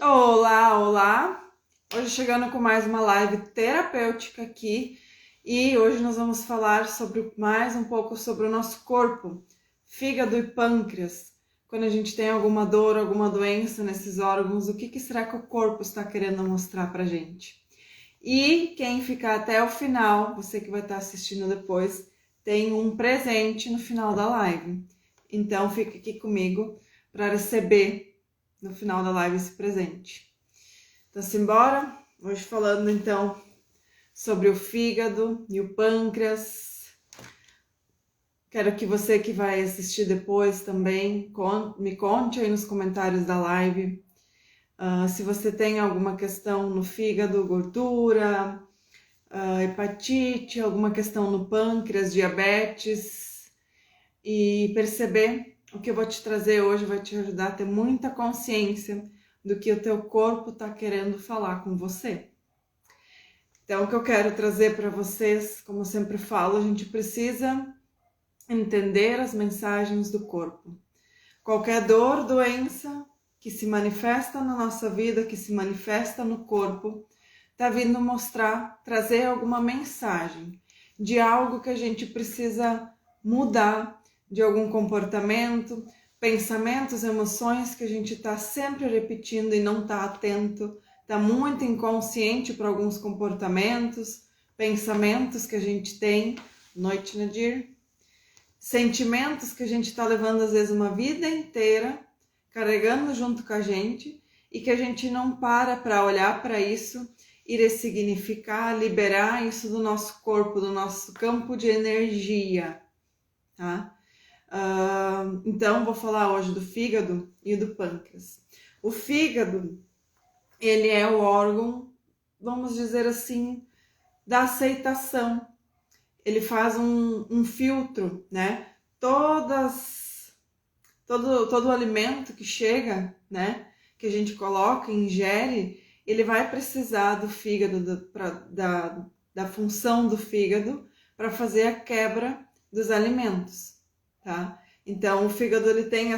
Olá, olá! Hoje chegando com mais uma live terapêutica aqui e hoje nós vamos falar sobre mais um pouco sobre o nosso corpo, fígado e pâncreas. Quando a gente tem alguma dor, alguma doença nesses órgãos, o que será que o corpo está querendo mostrar pra gente? E quem ficar até o final, você que vai estar assistindo depois, tem um presente no final da live. Então fica aqui comigo para receber no final da live esse presente. Então, simbora? Hoje falando então sobre o fígado e o pâncreas. Quero que você que vai assistir depois também me conte aí nos comentários da live se você tem alguma questão no fígado, gordura, hepatite, alguma questão no pâncreas, diabetes, e perceber o que eu vou te trazer hoje vai te ajudar a ter muita consciência do que o teu corpo está querendo falar com você. Então, o que eu quero trazer para vocês, como eu sempre falo, a gente precisa entender as mensagens do corpo. Qualquer dor, doença que se manifesta na nossa vida, que se manifesta no corpo, está vindo mostrar, trazer alguma mensagem de algo que a gente precisa mudar, de algum comportamento, pensamentos, emoções que a gente está sempre repetindo e não está atento, está muito inconsciente para alguns comportamentos, pensamentos que a gente tem. Noite, Nadir. Sentimentos que a gente está levando às vezes uma vida inteira, carregando junto com a gente e que a gente não para olhar para isso e ressignificar, liberar isso do nosso corpo, do nosso campo de energia, tá? Então, vou falar hoje do fígado e do pâncreas. O fígado, ele é o órgão, vamos dizer assim, da aceitação. Ele faz um filtro, né? Todo o alimento que chega, né? Que a gente coloca, ingere, ele vai precisar do fígado, da função do fígado para fazer a quebra dos alimentos, tá? Então, o fígado ele tem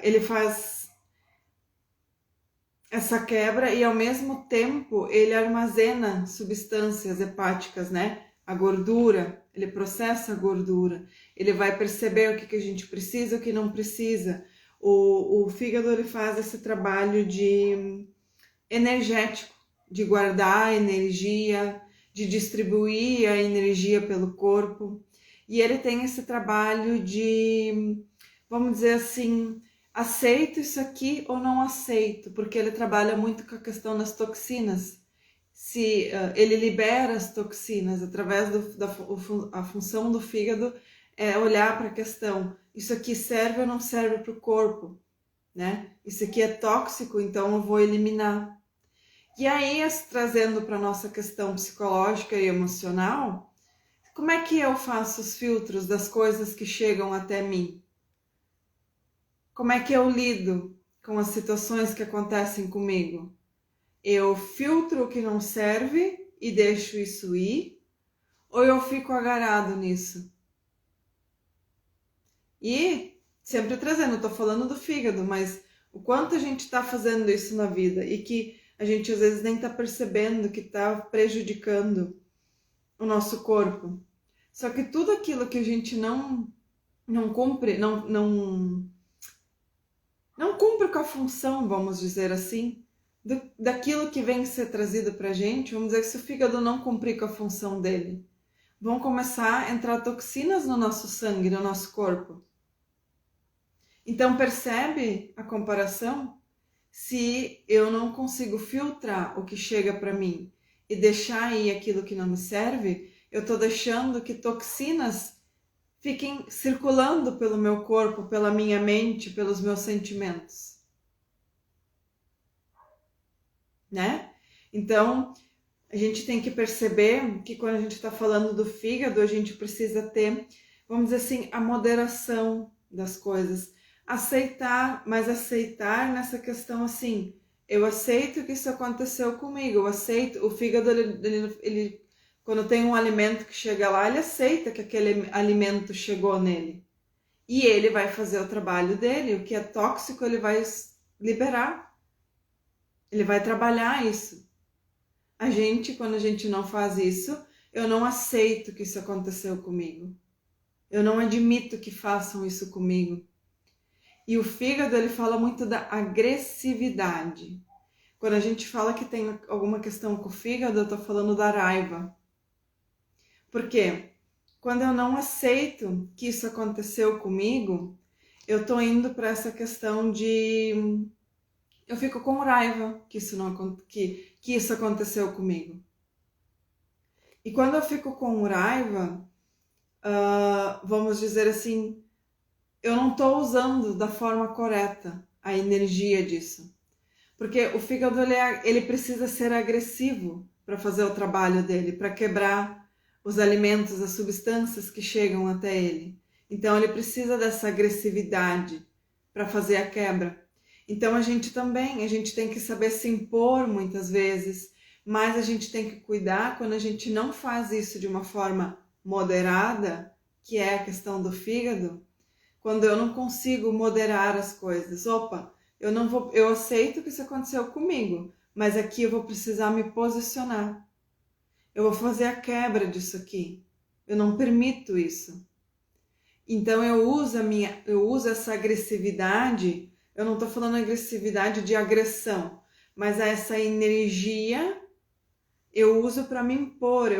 ele faz essa quebra e ao mesmo tempo ele armazena substâncias hepáticas, né? A gordura, ele processa a gordura, ele vai perceber o que a gente precisa, o que não precisa. O fígado ele faz esse trabalho de energético, de guardar a energia, de distribuir a energia pelo corpo. E ele tem esse trabalho de, vamos dizer assim, aceito isso aqui ou não aceito, porque ele trabalha muito com a questão das toxinas. Se ele libera as toxinas através a função do fígado é olhar para a questão, isso aqui serve ou não serve para o corpo, né? Isso aqui é tóxico, então eu vou eliminar. E aí, trazendo para a nossa questão psicológica e emocional, como é que eu faço os filtros das coisas que chegam até mim? Como é que eu lido com as situações que acontecem comigo? Eu filtro o que não serve e deixo isso ir? Ou eu fico agarrado nisso? E sempre trazendo, estou falando do fígado, mas o quanto a gente está fazendo isso na vida e que a gente às vezes nem está percebendo que está prejudicando o nosso corpo. Só que tudo aquilo que a gente não cumpre, não cumpre com a função, vamos dizer assim, daquilo que vem ser trazido para a gente, vamos dizer que se o fígado não cumprir com a função dele, vão começar a entrar toxinas no nosso sangue, no nosso corpo. Então percebe a comparação? Se eu não consigo filtrar o que chega para mim e deixar aí aquilo que não me serve, eu estou deixando que toxinas fiquem circulando pelo meu corpo, pela minha mente, pelos meus sentimentos, né? Então, a gente tem que perceber que quando a gente está falando do fígado, a gente precisa ter, vamos dizer assim, a moderação das coisas. Aceitar, mas aceitar nessa questão assim, eu aceito que isso aconteceu comigo, eu aceito, o fígado, ele quando tem um alimento que chega lá, ele aceita que aquele alimento chegou nele. E ele vai fazer o trabalho dele, o que é tóxico ele vai liberar. Ele vai trabalhar isso. Quando a gente não faz isso, eu não aceito que isso aconteceu comigo. Eu não admito que façam isso comigo. E o fígado, ele fala muito da agressividade. Quando a gente fala que tem alguma questão com o fígado, eu tô falando da raiva. Por quê? Quando eu não aceito que isso aconteceu comigo, eu tô indo para essa questão de... Eu fico com raiva que isso aconteceu comigo. E quando eu fico com raiva, vamos dizer assim, eu não estou usando da forma correta a energia disso. Porque o fígado ele precisa ser agressivo para fazer o trabalho dele, para quebrar os alimentos, as substâncias que chegam até ele. Então ele precisa dessa agressividade para fazer a quebra. Então a gente tem que saber se impor muitas vezes, mas a gente tem que cuidar quando a gente não faz isso de uma forma moderada, que é a questão do fígado, quando eu não consigo moderar as coisas. Opa, eu aceito que isso aconteceu comigo, mas aqui eu vou precisar me posicionar. Eu vou fazer a quebra disso aqui. Eu não permito isso. Então eu uso essa agressividade. Eu não estou falando agressividade de agressão, mas essa energia eu uso para me impor.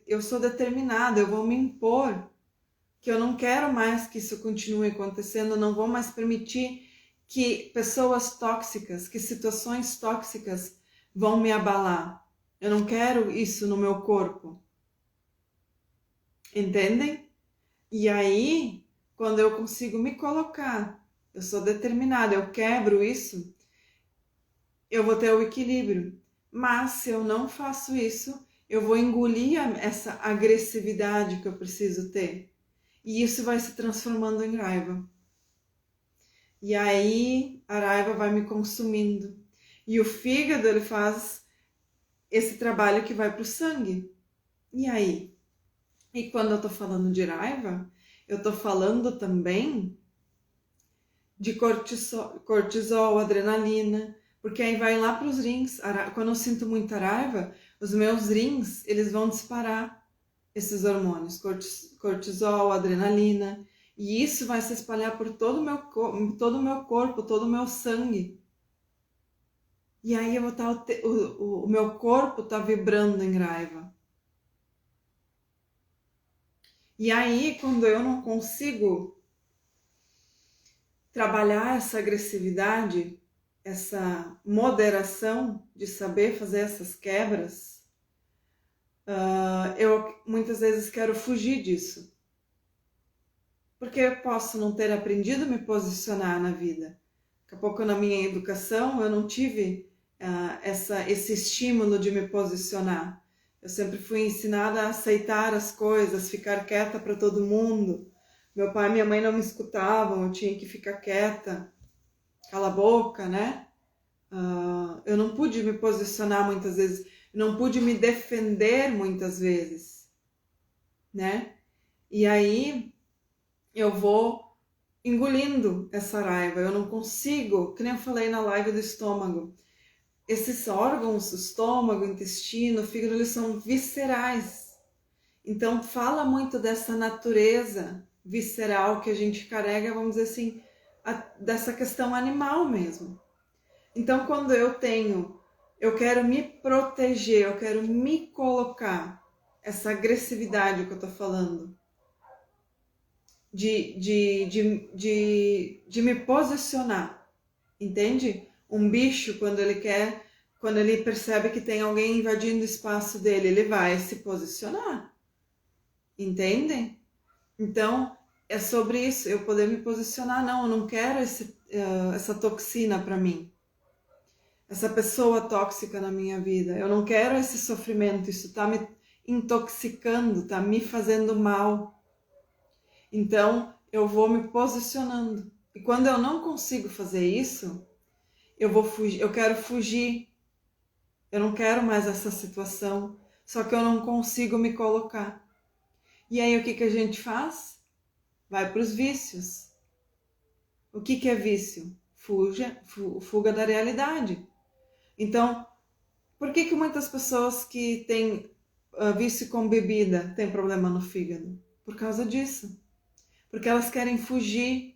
Eu sou determinada, eu vou me impor, que eu não quero mais que isso continue acontecendo, eu não vou mais permitir que pessoas tóxicas, que situações tóxicas vão me abalar. Eu não quero isso no meu corpo. Entendem? E aí, quando eu consigo me colocar, eu sou determinada, eu quebro isso, eu vou ter o equilíbrio. Mas se eu não faço isso, eu vou engolir essa agressividade que eu preciso ter. E isso vai se transformando em raiva. E aí a raiva vai me consumindo. E o fígado, ele faz esse trabalho que vai para o sangue. E aí? E quando eu tô falando de raiva, eu tô falando também de cortisol, adrenalina, porque aí vai lá para os rins. Quando eu sinto muita raiva, os meus rins, eles vão disparar esses hormônios, cortisol, adrenalina, e isso vai se espalhar por todo o meu corpo, todo o meu sangue. E aí eu vou estar, o meu corpo está vibrando em raiva. E aí, quando eu não consigo trabalhar essa agressividade, essa moderação de saber fazer essas quebras, eu muitas vezes quero fugir disso. Porque eu posso não ter aprendido a me posicionar na vida. Daqui a pouco na minha educação eu não tive esse estímulo de me posicionar. Eu sempre fui ensinada a aceitar as coisas, ficar quieta para todo mundo. Meu pai e minha mãe não me escutavam, eu tinha que ficar quieta, cala a boca, né? Eu não pude me posicionar muitas vezes, não pude me defender muitas vezes, né? E aí eu vou engolindo essa raiva, eu não consigo, que nem eu falei na live do estômago, esses órgãos, o estômago, o intestino, o fígado, eles são viscerais. Então fala muito dessa natureza visceral que a gente carrega, vamos dizer assim, dessa questão animal mesmo. Então quando eu quero me proteger, eu quero me colocar, essa agressividade que eu tô falando, de me posicionar, entende? Um bicho, quando ele percebe que tem alguém invadindo o espaço dele, ele vai se posicionar, entendem? Então, é sobre isso, eu poder me posicionar, não, eu não quero essa toxina para mim, essa pessoa tóxica na minha vida, eu não quero esse sofrimento, isso tá me intoxicando, tá me fazendo mal. Então, eu vou me posicionando. E quando eu não consigo fazer isso, eu quero fugir. Eu não quero mais essa situação. Só que eu não consigo me colocar. E aí o que a gente faz? Vai para os vícios. O que é vício? fuga da realidade. Então, por que muitas pessoas que têm vício com bebida têm problema no fígado? Por causa disso. Porque elas querem fugir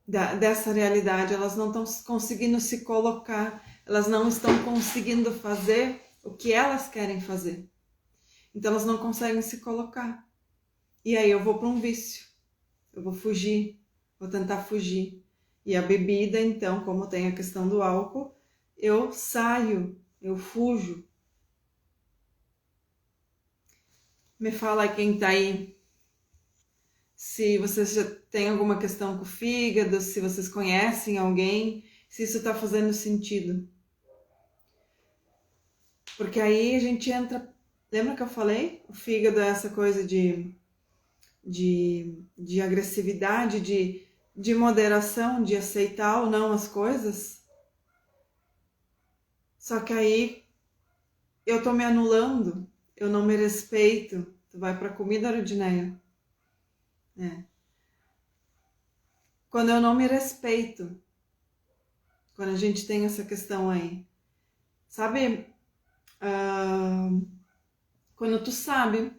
dessa realidade, elas não estão conseguindo se colocar, elas não estão conseguindo fazer o que elas querem fazer. Então elas não conseguem se colocar. E aí eu vou para um vício, eu vou fugir, vou tentar fugir. E a bebida, então, como tem a questão do álcool, eu saio, eu fujo. Me fala aí quem tá aí, se vocês já têm alguma questão com o fígado, se vocês conhecem alguém, se isso está fazendo sentido. Porque aí a gente entra... Lembra que eu falei? O fígado é essa coisa de agressividade, de moderação, de aceitar ou não as coisas. Só que aí eu tô me anulando, eu não me respeito. Tu vai pra comida, Rudineia? Quando eu não me respeito, quando a gente tem essa questão aí, sabe, quando tu sabe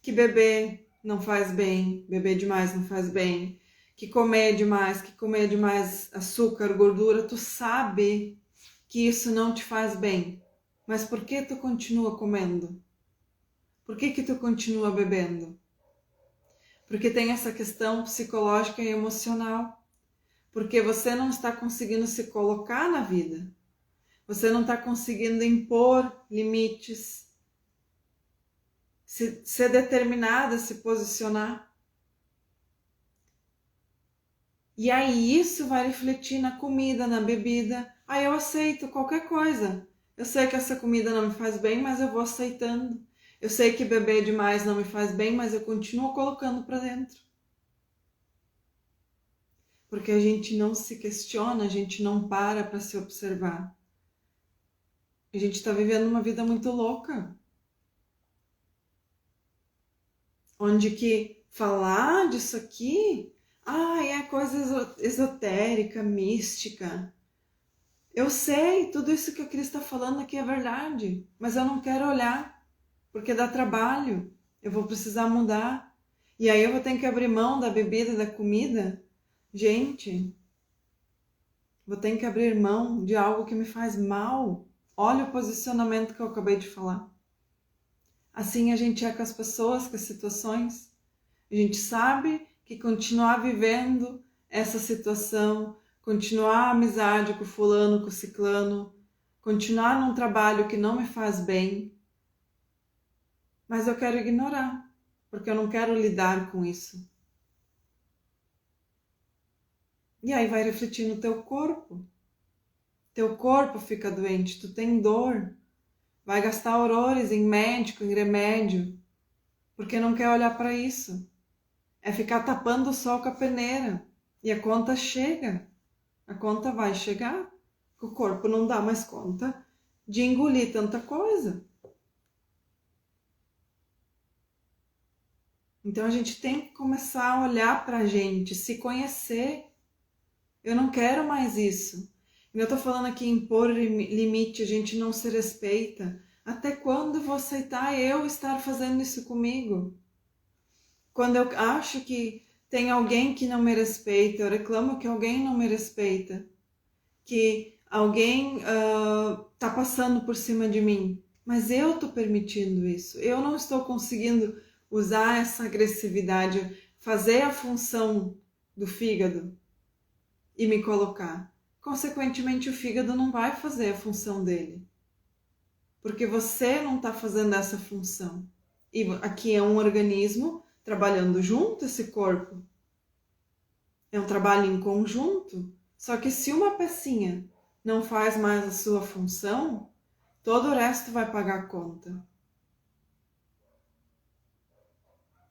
que beber não faz bem, beber demais não faz bem, que comer demais açúcar, gordura, tu sabe que isso não te faz bem, mas por que tu continua comendo? Por que tu continua bebendo? Porque tem essa questão psicológica e emocional. Porque você não está conseguindo se colocar na vida. Você não está conseguindo impor limites. Ser determinada, se posicionar. E aí isso vai refletir na comida, na bebida. Aí eu aceito qualquer coisa. Eu sei que essa comida não me faz bem, mas eu vou aceitando. Eu sei que beber demais não me faz bem, mas eu continuo colocando para dentro. Porque a gente não se questiona, a gente não para se observar. A gente está vivendo uma vida muito louca. Onde que falar disso aqui, é coisa esotérica, mística. Eu sei, tudo isso que a Cris está falando aqui é verdade, mas eu não quero olhar, porque dá trabalho, eu vou precisar mudar. E aí eu vou ter que abrir mão da bebida, da comida. Gente, vou ter que abrir mão de algo que me faz mal. Olha o posicionamento que eu acabei de falar. Assim a gente é com as pessoas, com as situações. A gente sabe que continuar vivendo essa situação, continuar a amizade com o fulano, com o ciclano, continuar num trabalho que não me faz bem, mas eu quero ignorar, porque eu não quero lidar com isso. E aí vai refletir no teu corpo. Teu corpo fica doente, tu tem dor, vai gastar horrores em médico, em remédio, porque não quer olhar para isso. É ficar tapando o sol com a peneira. E a conta chega. A conta vai chegar. O corpo não dá mais conta de engolir tanta coisa. Então a gente tem que começar a olhar pra gente, se conhecer. Eu não quero mais isso. Eu tô falando aqui em impor limite, a gente não se respeita. Até quando eu vou aceitar eu estar fazendo isso comigo? Quando eu acho que tem alguém que não me respeita, eu reclamo que alguém não me respeita, que alguém tá passando por cima de mim, mas eu estou permitindo isso, eu não estou conseguindo usar essa agressividade, fazer a função do fígado e me colocar. Consequentemente, o fígado não vai fazer a função dele, porque você não está fazendo essa função. E aqui é um organismo trabalhando junto, esse corpo. É um trabalho em conjunto. Só que se uma pecinha não faz mais a sua função, todo o resto vai pagar a conta.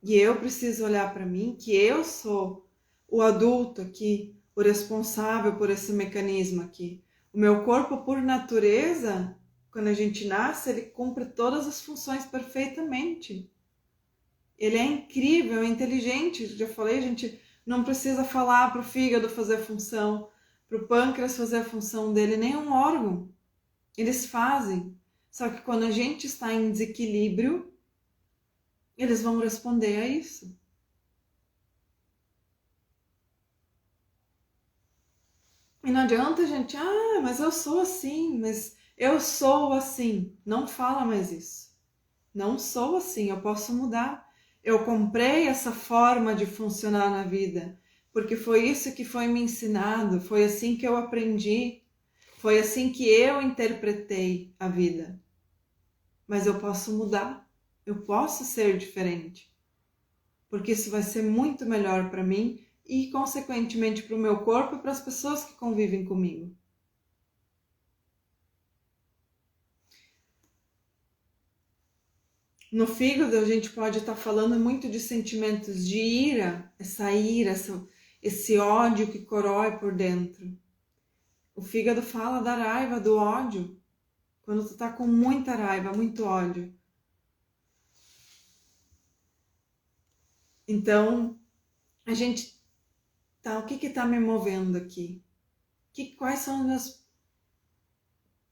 E eu preciso olhar para mim, que eu sou o adulto aqui, o responsável por esse mecanismo aqui. O meu corpo, por natureza, quando a gente nasce, ele cumpre todas as funções perfeitamente. Ele é incrível, é inteligente. Já falei, a gente não precisa falar para o fígado fazer função. para o pâncreas fazer a função dele, nem um órgão. Eles fazem. Só que quando a gente está em desequilíbrio, eles vão responder a isso. E não adianta a gente, mas eu sou assim, mas eu sou assim. Não fala mais isso. Não sou assim, eu posso mudar. Eu comprei essa forma de funcionar na vida, porque foi isso que foi me ensinado, foi assim que eu aprendi, foi assim que eu interpretei a vida. Mas eu posso mudar, eu posso ser diferente, porque isso vai ser muito melhor para mim e, consequentemente, para o meu corpo e para as pessoas que convivem comigo. No fígado, a gente pode estar falando muito de sentimentos de ira, esse ódio que corrói por dentro. O fígado fala da raiva, do ódio. Quando tu tá com muita raiva, muito ódio. Então, a gente tá, o que tá me movendo aqui? Quais são os meus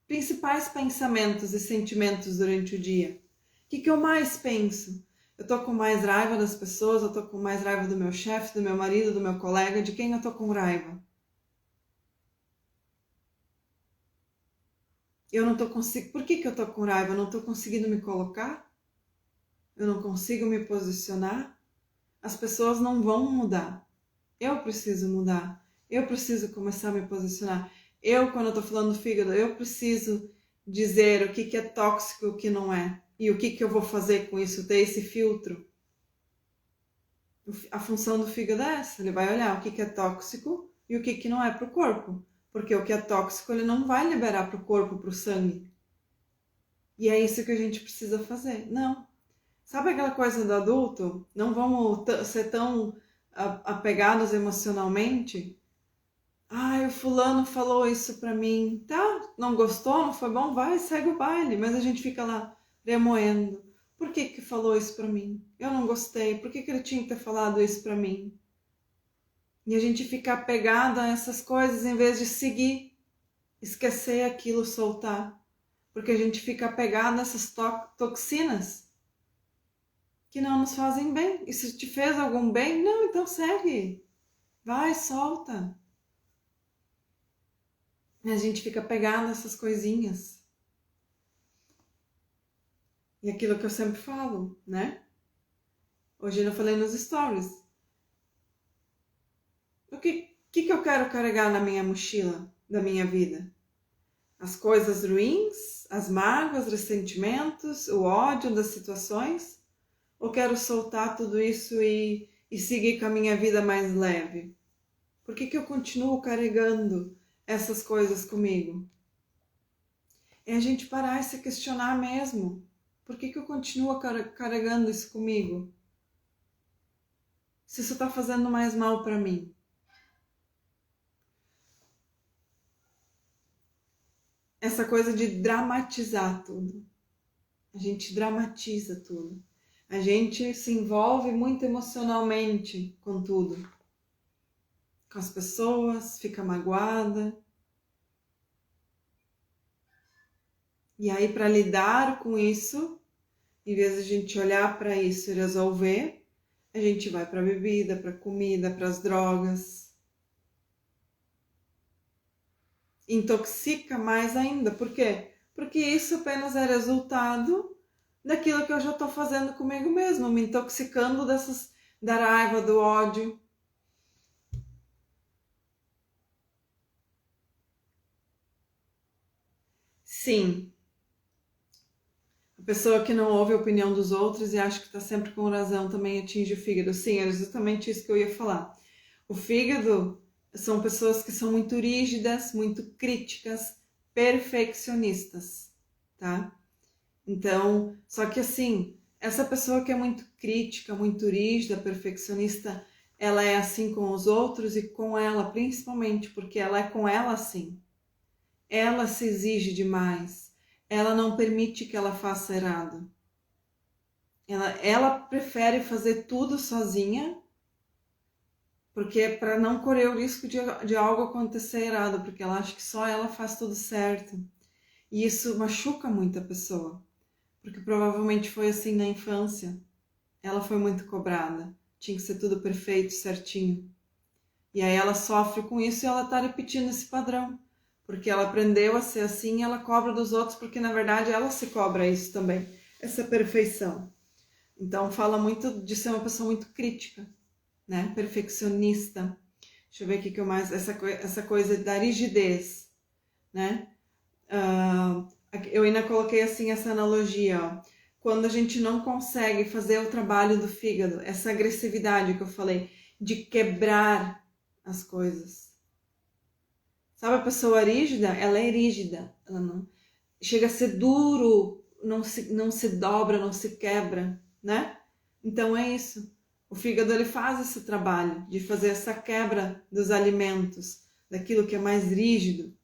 principais pensamentos e sentimentos durante o dia? O que eu mais penso? Eu tô com mais raiva das pessoas, eu tô com mais raiva do meu chefe, do meu marido, do meu colega, de quem eu tô com raiva? Eu não tô conseguindo. Por que eu tô com raiva? Eu não tô conseguindo me colocar? Eu não consigo me posicionar? As pessoas não vão mudar. Eu preciso mudar. Eu preciso começar a me posicionar. Eu, quando eu tô falando do fígado, eu preciso dizer o que é tóxico e o que não é. E o que eu vou fazer com isso, ter esse filtro. A função do fígado é essa. Ele vai olhar o que é tóxico e o que não é para o corpo. Porque o que é tóxico ele não vai liberar para o corpo, para o sangue. E é isso que a gente precisa fazer. Não. Sabe aquela coisa do adulto? Não vamos ser tão apegados emocionalmente? O fulano falou isso pra mim. Tá, não gostou, não foi bom? Vai, segue o baile. Mas a gente fica lá remoendo. Por que falou isso pra mim? Eu não gostei. Por que ele tinha que ter falado isso pra mim? E a gente fica apegado a essas coisas em vez de seguir, esquecer aquilo, soltar. Porque a gente fica apegado a essas toxinas que não nos fazem bem. E se te fez algum bem, não, então segue. Vai, solta. E a gente fica apegado a essas coisinhas. E aquilo que eu sempre falo, né? Hoje eu falei nos stories. O que eu quero carregar na minha mochila da minha vida? As coisas ruins, as mágoas, ressentimentos, o ódio das situações? Ou quero soltar tudo isso e seguir com a minha vida mais leve? Por que eu continuo carregando essas coisas comigo? É a gente parar e se questionar mesmo. Por que eu continuo carregando isso comigo? Se isso está fazendo mais mal para mim. Essa coisa de dramatizar tudo. A gente dramatiza tudo. A gente se envolve muito emocionalmente com tudo. Com as pessoas, fica magoada. E aí, para lidar com isso, em vez de a gente olhar para isso e resolver, a gente vai para a bebida, para a comida, para as drogas. Intoxica mais ainda. Por quê? Porque isso apenas é resultado daquilo que eu já estou fazendo comigo mesmo, me intoxicando da raiva, do ódio. Sim, a pessoa que não ouve a opinião dos outros e acha que está sempre com razão também atinge o fígado. Sim, era justamente isso que eu ia falar. O fígado são pessoas que são muito rígidas, muito críticas, perfeccionistas, tá? Então, só que assim, essa pessoa que é muito crítica, muito rígida, perfeccionista, ela é assim com os outros e com ela, principalmente, porque ela é com ela assim. Ela se exige demais. Ela não permite que ela faça errado. Ela prefere fazer tudo sozinha porque para não correr o risco de algo acontecer errado, porque ela acha que só ela faz tudo certo. E isso machuca muito a pessoa, porque provavelmente foi assim na infância. Ela foi muito cobrada, tinha que ser tudo perfeito, certinho. E aí ela sofre com isso e ela tá repetindo esse padrão, porque ela aprendeu a ser assim e ela cobra dos outros, porque na verdade ela se cobra isso também, essa perfeição. Então fala muito de ser uma pessoa muito crítica, né? Perfeccionista. Deixa eu ver aqui que eu mais. Essa coisa da rigidez, né? Eu ainda coloquei assim essa analogia, ó. Quando a gente não consegue fazer o trabalho do fígado, essa agressividade que eu falei, de quebrar as coisas. Sabe a pessoa rígida? Ela é rígida. Ela não chega a ser duro, não se dobra, não se quebra, né? Então é isso. O fígado ele faz esse trabalho de fazer essa quebra dos alimentos, daquilo que é mais rígido.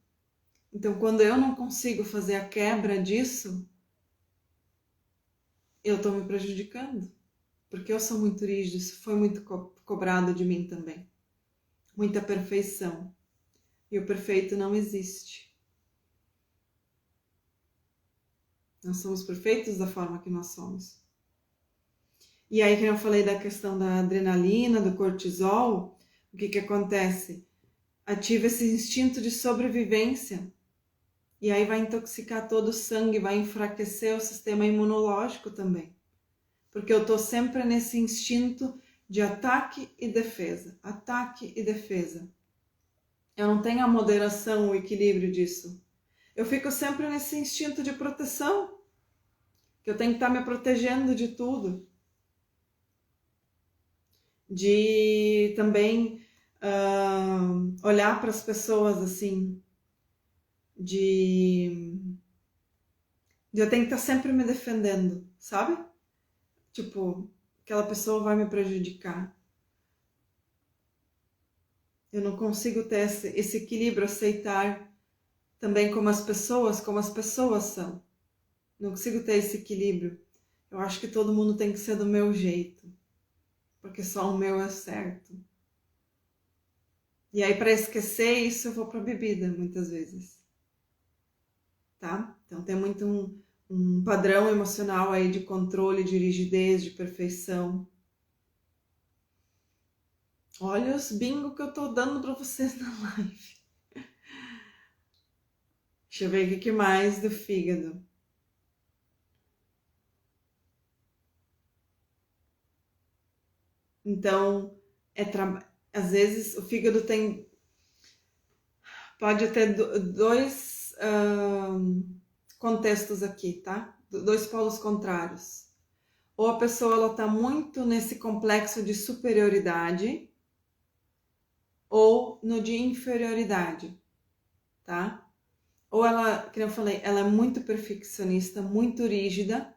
Então, quando eu não consigo fazer a quebra disso, eu estou me prejudicando, porque eu sou muito rígido, isso foi muito cobrado de mim também. Muita perfeição. E o perfeito não existe. Nós somos perfeitos da forma que nós somos. E aí, que eu falei da questão da adrenalina, do cortisol, o que acontece? Ativa esse instinto de sobrevivência. E aí vai intoxicar todo o sangue, vai enfraquecer o sistema imunológico também. Porque eu estou sempre nesse instinto de ataque e defesa. Ataque e defesa. Eu não tenho a moderação, o equilíbrio disso. Eu fico sempre nesse instinto de proteção. Que eu tenho que estar me protegendo de tudo. De também olhar para as pessoas assim, de eu tenho que estar sempre me defendendo, sabe? Tipo, aquela pessoa vai me prejudicar. Eu não consigo ter esse equilíbrio, aceitar também como as pessoas são. Não consigo ter esse equilíbrio. Eu acho que todo mundo tem que ser do meu jeito, porque só o meu é certo. E aí, para esquecer isso, eu vou para a bebida, muitas vezes. Tá? Então, tem muito um padrão emocional aí de controle, de rigidez, de perfeição. Olha os bingo que eu tô dando para vocês na live. Deixa eu ver o que mais do fígado. Então, às vezes o fígado pode ter dois contextos aqui, tá? Dois polos contrários. Ou a pessoa ela tá muito nesse complexo de superioridade, ou no de inferioridade, tá? Ou ela, como eu falei, ela é muito perfeccionista, muito rígida,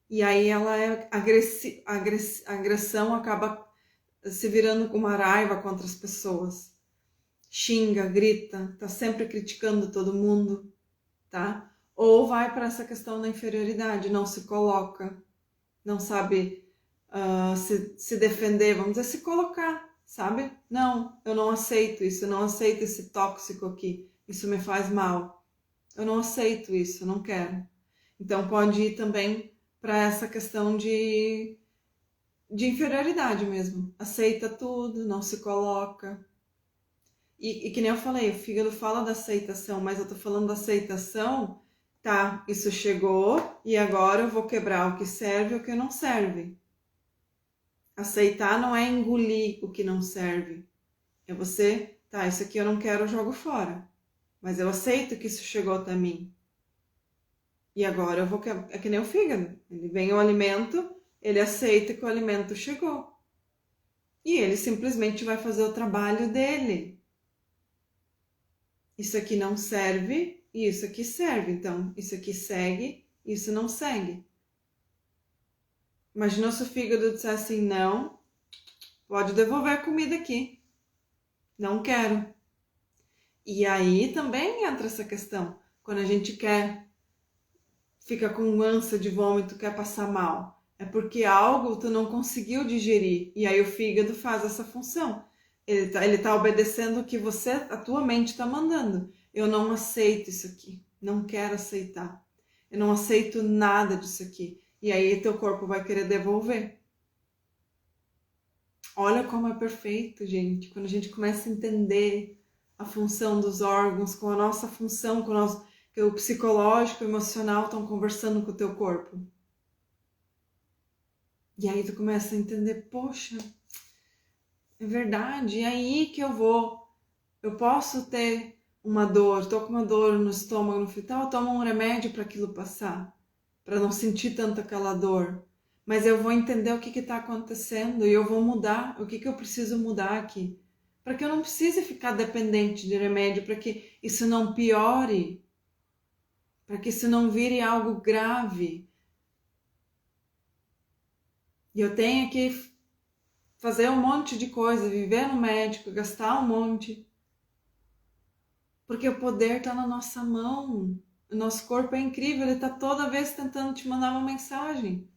e aí ela é a agressão acaba se virando com uma raiva contra as pessoas. Xinga, grita, tá sempre criticando todo mundo, tá? Ou vai para essa questão da inferioridade, não se coloca, não sabe se defender, vamos dizer, se colocar, sabe? Não, eu não aceito isso, eu não aceito esse tóxico aqui, isso me faz mal. Eu não aceito isso, eu não quero. Então pode ir também para essa questão de inferioridade mesmo. Aceita tudo, não se coloca. E que nem eu falei, o fígado fala da aceitação, mas eu tô falando da aceitação, tá, isso chegou e agora eu vou quebrar o que serve e o que não serve. Aceitar não é engolir o que não serve. É você, tá, isso aqui eu não quero, eu jogo fora. Mas eu aceito que isso chegou até mim. E agora eu vou quebrar. É que nem o fígado. Ele vem o alimento, ele aceita que o alimento chegou. E ele simplesmente vai fazer o trabalho dele. Isso aqui não serve e isso aqui serve. Então, isso aqui segue, isso não segue. Imagina se o fígado disser assim, não, pode devolver a comida aqui. Não quero. E aí também entra essa questão. Quando a gente fica com ânsia de vômito, quer passar mal. É porque algo tu não conseguiu digerir. E aí o fígado faz essa função. Ele tá obedecendo o que a tua mente está mandando. Eu não aceito isso aqui. Não quero aceitar. Eu não aceito nada disso aqui. E aí teu corpo vai querer devolver. Olha como é perfeito, gente. Quando a gente começa a entender a função dos órgãos, com a nossa função, que o psicológico e o emocional estão conversando com o teu corpo. E aí tu começa a entender, poxa, é verdade, é aí que eu posso ter uma dor, tô com uma dor no estômago, no fetal, eu tomo um remédio para aquilo passar, para não sentir tanto aquela dor. Mas eu vou entender o que está acontecendo e eu vou mudar, o que eu preciso mudar aqui. Para que eu não precise ficar dependente de remédio, para que isso não piore, para que isso não vire algo grave. E eu tenho que fazer um monte de coisa, viver no médico, gastar um monte. Porque o poder está na nossa mão. O nosso corpo é incrível, ele está toda vez tentando te mandar uma mensagem.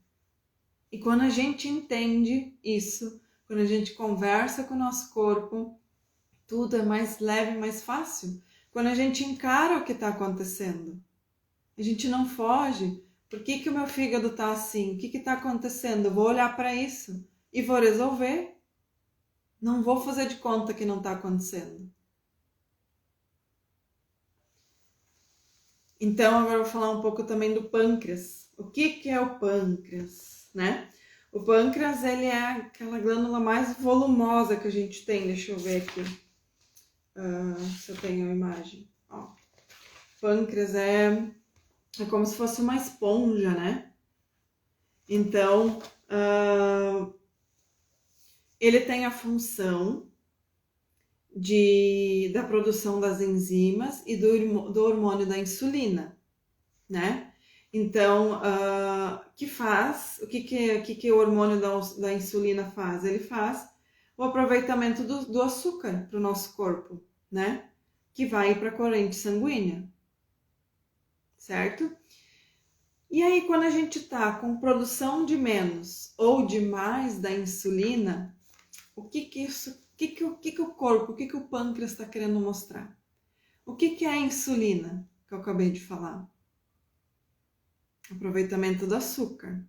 E quando a gente entende isso, quando a gente conversa com o nosso corpo, tudo é mais leve, mais fácil. Quando a gente encara o que está acontecendo, a gente não foge. Por que o meu fígado está assim? O que está acontecendo? Eu vou olhar para isso e vou resolver. Não vou fazer de conta que não está acontecendo. Então, agora eu vou falar um pouco também do pâncreas. O que é o pâncreas, né? O pâncreas, ele é aquela glândula mais volumosa que a gente tem. Deixa eu ver aqui se eu tenho a imagem. Ó, pâncreas é como se fosse uma esponja, né? Então, ele tem a função da produção das enzimas e do hormônio da insulina, né? Então, o que o hormônio da insulina faz? Ele faz o aproveitamento do açúcar para o nosso corpo, né? Que vai para a corrente sanguínea, certo? E aí, quando a gente tá com produção de menos ou de mais da insulina, o que o corpo, o que o pâncreas está querendo mostrar? O que é a insulina que eu acabei de falar? Aproveitamento do açúcar.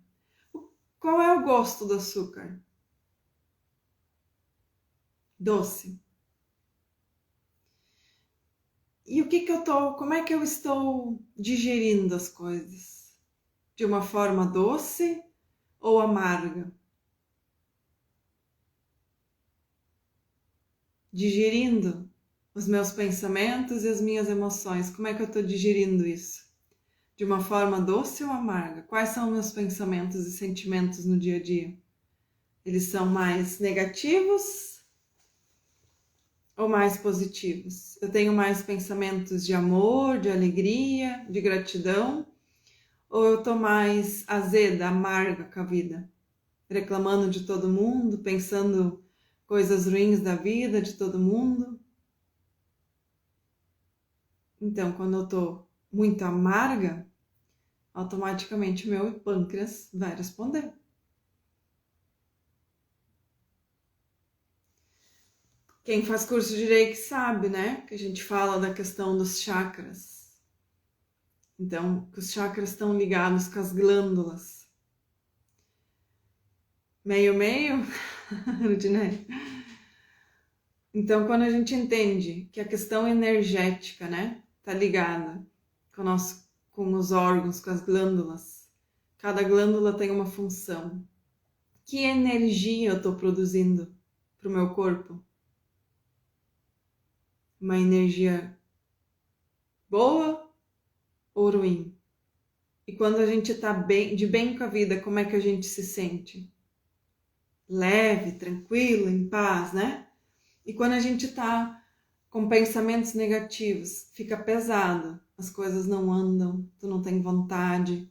Qual é o gosto do açúcar? Doce. E como é que eu estou digerindo as coisas? De uma forma doce ou amarga? Digerindo os meus pensamentos e as minhas emoções. Como é que eu estou digerindo isso? De uma forma doce ou amarga? Quais são meus pensamentos e sentimentos no dia a dia? Eles são mais negativos ou mais positivos? Eu tenho mais pensamentos de amor, de alegria, de gratidão? Ou eu tô mais azeda, amarga com a vida? Reclamando de todo mundo, pensando coisas ruins da vida, de todo mundo? Então, quando eu tô muito amarga, automaticamente o meu pâncreas vai responder. Quem faz curso de Reiki sabe, né? Que a gente fala da questão dos chakras. Então, que os chakras estão ligados com as glândulas. Meio, Rudinei. Então, quando a gente entende que a questão energética, né? Tá ligada com os órgãos, com as glândulas. Cada glândula tem uma função. Que energia eu estou produzindo para o meu corpo? Uma energia boa ou ruim? E quando a gente está de bem com a vida, como é que a gente se sente? Leve, tranquilo, em paz, né? E quando a gente está com pensamentos negativos, fica pesado, as coisas não andam, tu não tem vontade,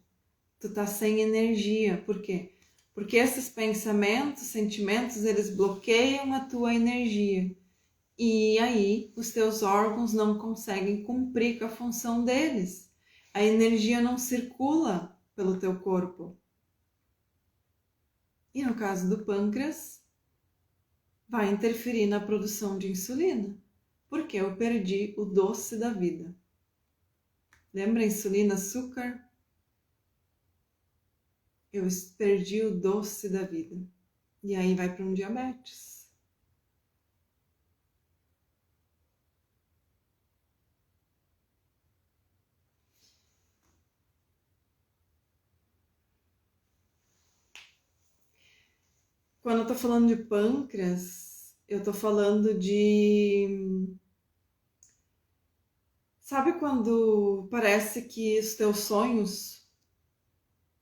tu tá sem energia. Por quê? Porque esses pensamentos, sentimentos, eles bloqueiam a tua energia. E aí os teus órgãos não conseguem cumprir com a função deles. A energia não circula pelo teu corpo. E no caso do pâncreas, vai interferir na produção de insulina, porque eu perdi o doce da vida. Lembra insulina, açúcar? Eu perdi o doce da vida. E aí vai para um diabetes. Quando eu tô falando de pâncreas, eu tô falando de... Sabe quando parece que os teus sonhos,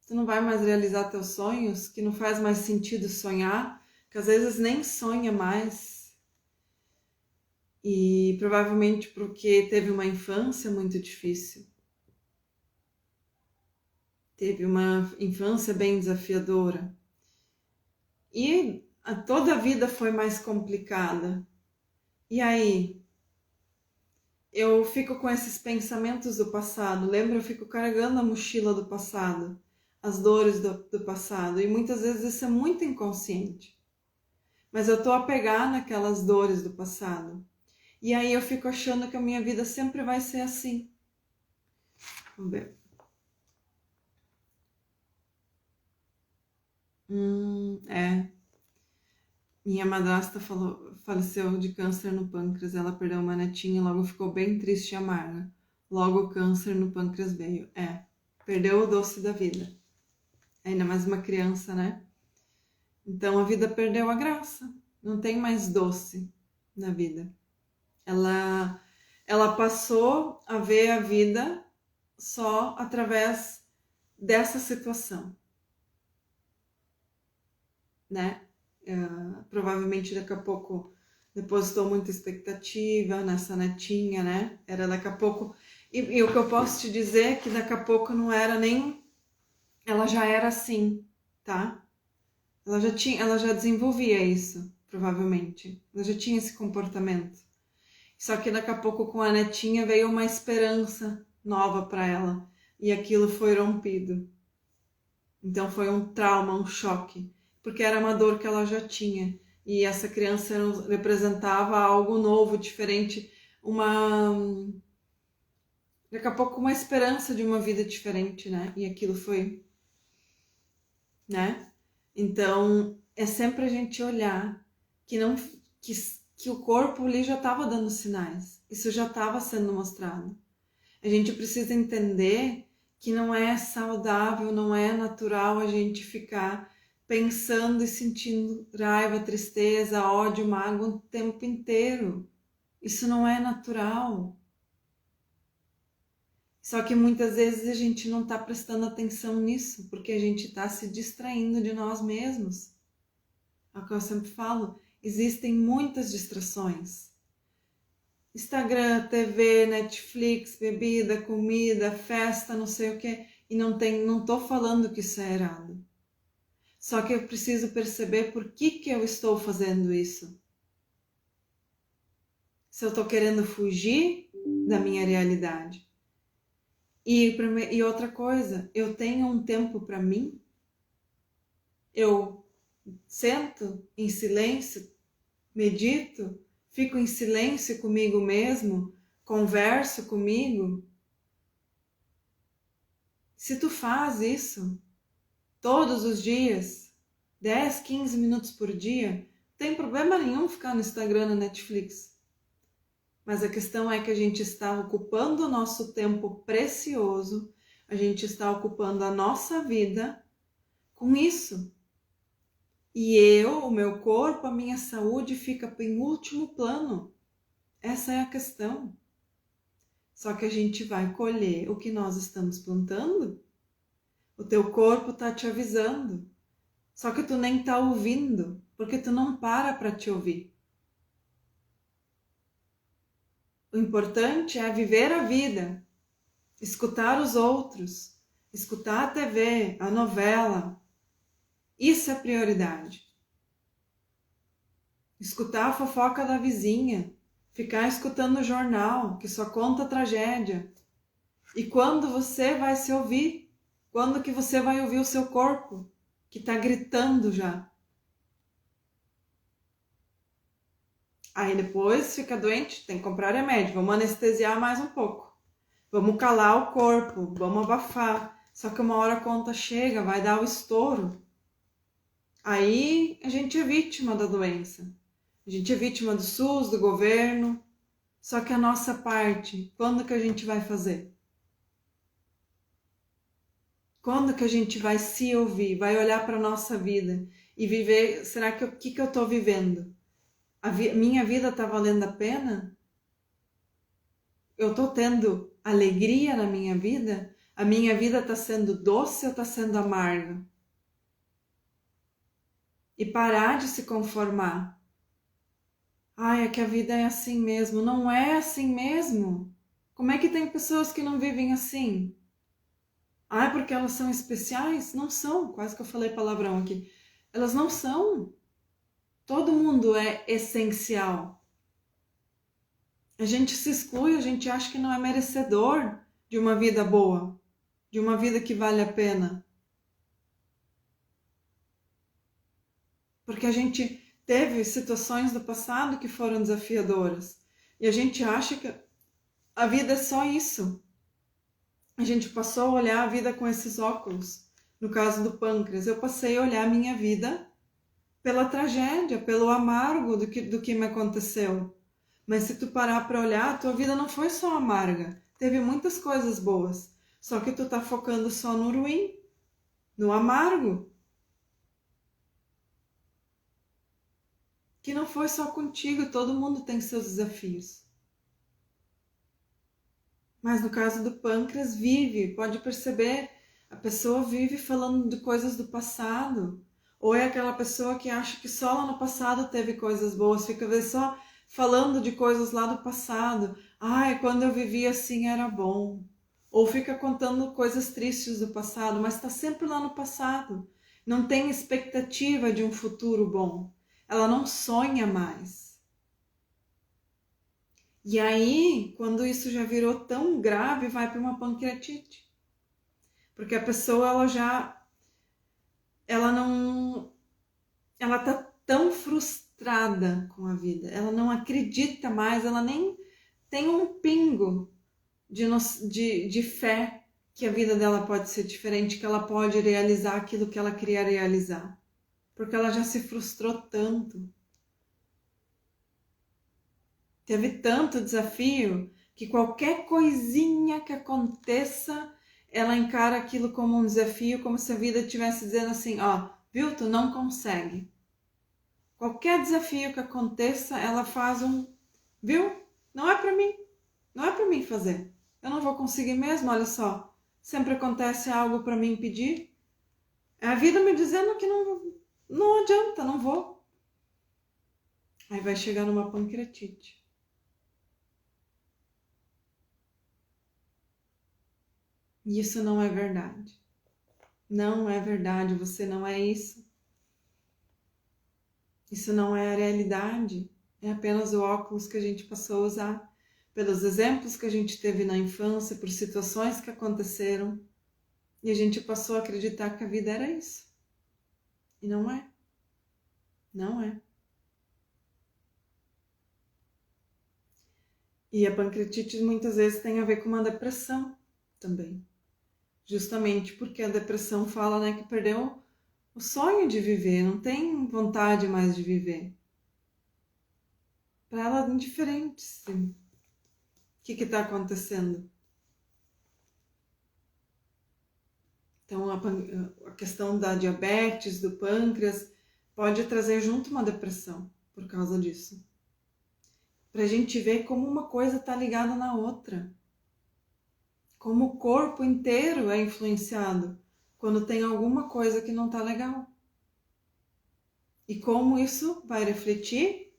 tu não vai mais realizar teus sonhos, que não faz mais sentido sonhar, que às vezes nem sonha mais. E provavelmente porque teve uma infância muito difícil. Teve uma infância bem desafiadora. E toda a vida foi mais complicada. E aí, eu fico com esses pensamentos do passado. Lembra? Eu fico carregando a mochila do passado, as dores do passado. E muitas vezes isso é muito inconsciente. Mas eu tô apegada naquelas dores do passado. E aí eu fico achando que a minha vida sempre vai ser assim. Vamos ver. É. Minha madrasta faleceu de câncer no pâncreas. Ela perdeu uma netinha e logo ficou bem triste e amarga. Logo o câncer no pâncreas veio. Perdeu o doce da vida. Ainda mais uma criança, né? Então a vida perdeu a graça. Não tem mais doce na vida. Ela passou a ver a vida só através dessa situação, né? Provavelmente daqui a pouco depositou muita expectativa nessa netinha, né? Era daqui a pouco. E o que eu posso te dizer é que daqui a pouco não era nem. Ela já era assim, tá? Ela já desenvolvia isso, provavelmente. Ela já tinha esse comportamento. Só que daqui a pouco com a netinha veio uma esperança nova para ela. E aquilo foi rompido. Então foi um trauma, um choque. Porque era uma dor que ela já tinha. E essa criança representava algo novo, diferente. Daqui a pouco uma esperança de uma vida diferente, né? E aquilo foi, né? Então, é sempre a gente olhar que não que o corpo ali já estava dando sinais. Isso já estava sendo mostrado. A gente precisa entender que não é saudável, não é natural a gente ficar pensando e sentindo raiva, tristeza, ódio, mágoa o tempo inteiro. Isso não é natural. Só que muitas vezes a gente não está prestando atenção nisso, porque a gente está se distraindo de nós mesmos. É o que eu sempre falo, existem muitas distrações. Instagram, TV, Netflix, bebida, comida, festa, não sei o que, e não tô falando que isso é errado. Só que eu preciso perceber por que eu estou fazendo isso. Se eu estou querendo fugir da minha realidade. E outra coisa, eu tenho um tempo para mim? Eu sento em silêncio, medito, fico em silêncio comigo mesmo, converso comigo? Se tu faz isso todos os dias, 10, 15 minutos por dia, não tem problema nenhum ficar no Instagram, na Netflix. Mas a questão é que a gente está ocupando o nosso tempo precioso, a gente está ocupando a nossa vida com isso. E o meu corpo, a minha saúde fica em último plano. Essa é a questão. Só que a gente vai colher o que nós estamos plantando. O teu corpo está te avisando. Só que tu nem está ouvindo, porque tu não para te ouvir. O importante é viver a vida, escutar os outros, escutar a TV, a novela. Isso é prioridade. Escutar a fofoca da vizinha, ficar escutando o jornal, que só conta tragédia. E quando você vai se ouvir? Quando que você vai ouvir o seu corpo? que tá gritando já. Aí depois fica doente, tem que comprar remédio, vamos anestesiar mais um pouco. Vamos calar o corpo, vamos abafar. Só que uma hora a conta chega, vai dar o estouro. Aí a gente é vítima da doença. A gente é vítima do SUS, do governo. Só que a nossa parte, quando que a gente vai fazer? Quando que a gente vai se ouvir, vai olhar para a nossa vida e viver, será que o que eu estou vivendo? Minha vida está valendo a pena? Eu estou tendo alegria na minha vida? A minha vida está sendo doce ou está sendo amarga? E parar de se conformar. Ai, é que a vida é assim mesmo. Não é assim mesmo. Como é que tem pessoas que não vivem assim? Ai, porque elas são especiais? Não são. Quase que eu falei palavrão aqui. Elas não são. Todo mundo é essencial. A gente se exclui, a gente acha que não é merecedor de uma vida boa, de uma vida que vale a pena. Porque a gente teve situações do passado que foram desafiadoras. E a gente acha que a vida é só isso. A gente passou a olhar a vida com esses óculos. No caso do pâncreas, eu passei a olhar a minha vida pela tragédia, pelo amargo do que me aconteceu. Mas se tu parar para olhar, a tua vida não foi só amarga. Teve muitas coisas boas. Só que tu tá focando só no ruim, no amargo. Que não foi só contigo, todo mundo tem seus desafios. Mas no caso do pâncreas, vive, pode perceber, a pessoa vive falando de coisas do passado. Ou é aquela pessoa que acha que só lá no passado teve coisas boas, fica só falando de coisas lá do passado. Ai, quando eu vivia assim era bom. Ou fica contando coisas tristes do passado, mas está sempre lá no passado. Não tem expectativa de um futuro bom. Ela não sonha mais. E aí, quando isso já virou tão grave, vai para uma pancreatite. Porque a pessoa, ela não, ela tá tão frustrada com a vida, ela não acredita mais, ela nem tem um pingo de fé que a vida dela pode ser diferente, que ela pode realizar aquilo que ela queria realizar. Porque ela já se frustrou tanto. Teve tanto desafio que qualquer coisinha que aconteça, ela encara aquilo como um desafio, como se a vida estivesse dizendo assim, ó, viu, tu não consegue. Qualquer desafio que aconteça, ela faz viu, não é pra mim, não é pra mim fazer. Eu não vou conseguir mesmo, olha só. Sempre acontece algo pra mim impedir. É a vida me dizendo que não adianta, não vou. Aí vai chegar numa pancreatite. E isso não é verdade. Não é verdade, você não é isso. Isso não é a realidade. É apenas o óculos que a gente passou a usar. Pelos exemplos que a gente teve na infância, por situações que aconteceram. E a gente passou a acreditar que a vida era isso. E não é. Não é. E a pancreatite muitas vezes tem a ver com uma depressão também. Justamente porque a depressão fala, né, que perdeu o sonho de viver, não tem vontade mais de viver. Para ela é indiferente, sim. O que está acontecendo? Então a questão da diabetes, do pâncreas, pode trazer junto uma depressão por causa disso. Para a gente ver como uma coisa está ligada na outra. Como o corpo inteiro é influenciado quando tem alguma coisa que não está legal. E como isso vai refletir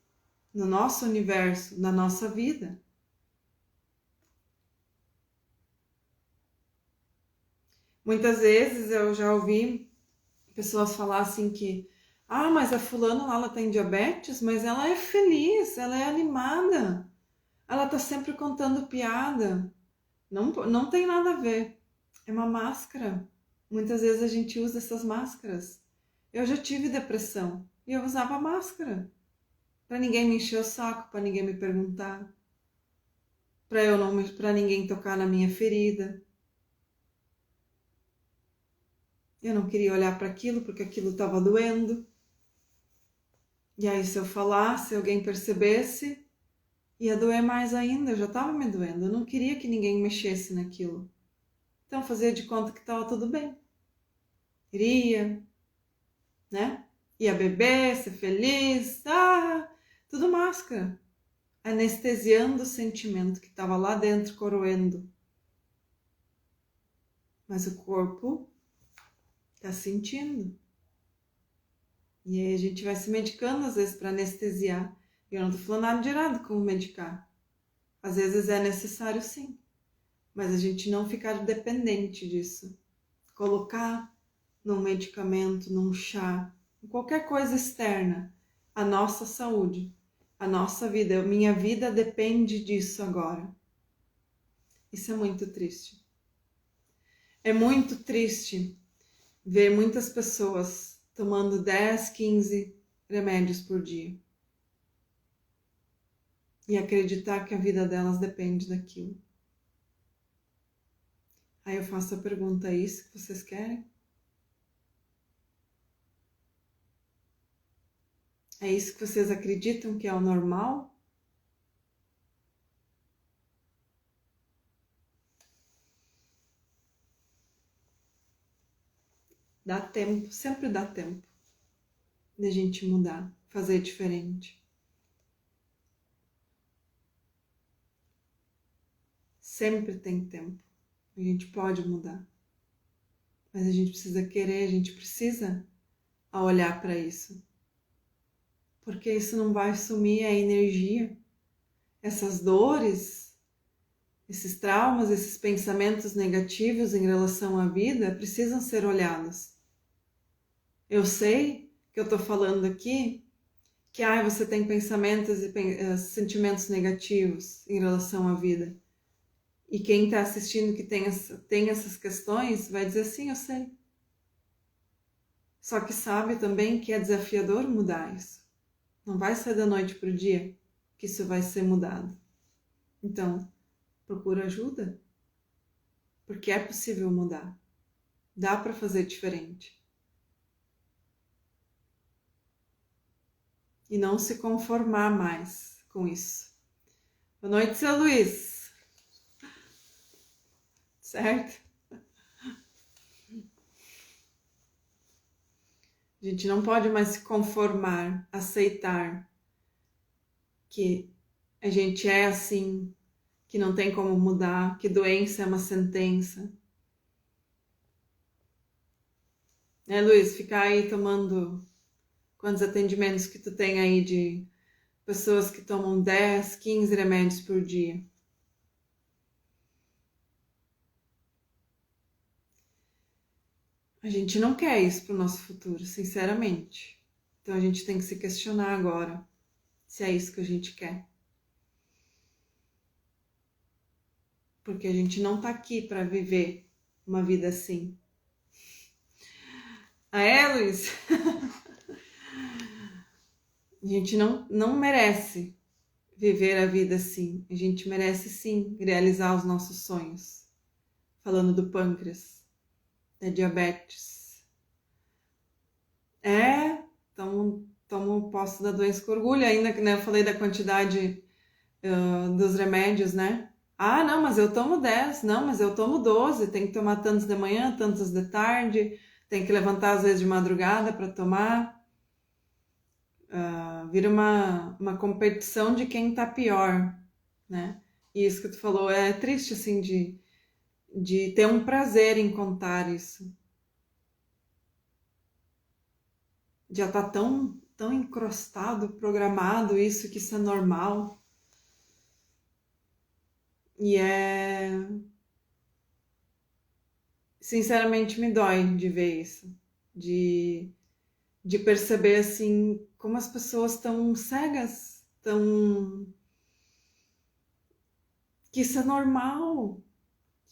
no nosso universo, na nossa vida. Muitas vezes eu já ouvi pessoas falar assim que mas a fulana lá, ela tem diabetes, mas ela é feliz, ela é animada. Ela tá sempre contando piada. Não tem nada a ver. É uma máscara. Muitas vezes a gente usa essas máscaras Eu já tive depressão e eu usava máscara para ninguém me encher o saco, para ninguém me perguntar, para ninguém tocar na minha ferida. Eu não queria olhar para aquilo porque aquilo estava doendo. E aí, se eu falasse, alguém percebesse, ia doer mais ainda. Eu já estava me doendo. Eu não queria que ninguém mexesse naquilo. Então, fazia de conta que estava tudo bem. Iria, né? Ia beber, ser feliz, tudo máscara. Anestesiando o sentimento que estava lá dentro, coroendo. Mas o corpo está sentindo. E aí a gente vai se medicando às vezes para anestesiar. E eu não tô falando nada de errado com medicar. Às vezes é necessário sim. Mas a gente não ficar dependente disso. Colocar num medicamento, num chá, em qualquer coisa externa, a nossa saúde, a nossa vida. Minha vida depende disso agora. Isso é muito triste. É muito triste ver muitas pessoas tomando 10, 15 remédios por dia. E acreditar que a vida delas depende daquilo. Aí eu faço a pergunta, é isso que vocês querem? É isso que vocês acreditam que é o normal? Dá tempo, sempre dá tempo de a gente mudar, fazer diferente. Sempre tem tempo. A gente pode mudar. Mas a gente precisa querer, a gente precisa olhar para isso. Porque isso não vai sumir a energia. Essas dores, esses traumas, esses pensamentos negativos em relação à vida precisam ser olhados. Eu sei que eu estou falando aqui que você tem pensamentos e sentimentos negativos em relação à vida. E quem está assistindo que tem essas questões vai dizer sim, eu sei. Só que sabe também que é desafiador mudar isso. Não vai ser da noite para o dia que isso vai ser mudado. Então, procura ajuda. Porque é possível mudar. Dá para fazer diferente. E não se conformar mais com isso. Boa noite, seu Luiz. Certo? A gente não pode mais se conformar, aceitar que a gente é assim, que não tem como mudar, que doença é uma sentença. Né, Luiz? Ficar aí tomando quantos atendimentos que tu tem aí de pessoas que tomam 10, 15 remédios por dia. A gente não quer isso para o nosso futuro, sinceramente. Então a gente tem que se questionar agora se é isso que a gente quer. Porque a gente não tá aqui para viver uma vida assim. Luiz? A gente não merece viver a vida assim. A gente merece sim realizar os nossos sonhos. Falando do pâncreas, da diabetes. Tomo posse da doença com orgulho, ainda que, né, eu falei da quantidade dos remédios, né? Não, mas eu tomo 10, não, mas eu tomo 12, tem que tomar tantos de manhã, tantos de tarde, tem que levantar às vezes de madrugada para tomar. Vira uma competição de quem tá pior, né? E isso que tu falou é triste, assim, de ter um prazer em contar isso. Já tá tão encrostado, programado isso, que isso é normal. E sinceramente me dói de ver isso, de perceber assim como as pessoas estão cegas, que isso é normal,